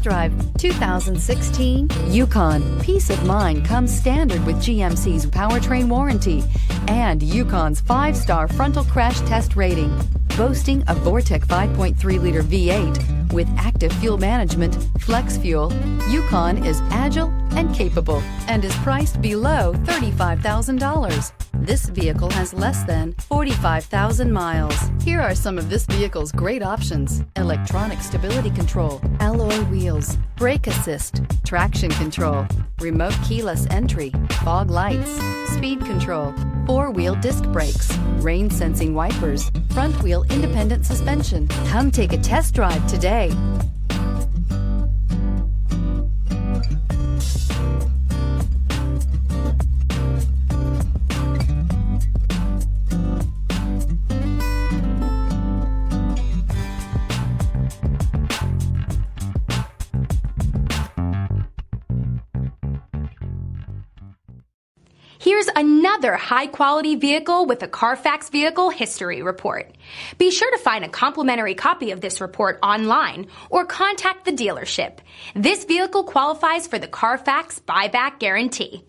drive 2016 Yukon. Peace of mind comes standard with GMC's powertrain warranty and Yukon's 5-star frontal crash test rating. Boasting a Vortec 5.3-liter V8 with active fuel management, flex fuel, Yukon is agile and capable and is priced below $35,000. This vehicle has less than 45,000 miles. Here are some of this vehicle's great options: electronic stability control, alloy wheels, brake assist, traction control, remote keyless entry, fog lights, speed control, 4-wheel disc brakes, rain sensing wipers, front wheel independent suspension. Come take a test drive today. Here's another high-quality vehicle with a Carfax Vehicle History Report. Be sure to find a complimentary copy of this report online or contact the dealership. This vehicle qualifies for the Carfax Buyback Guarantee.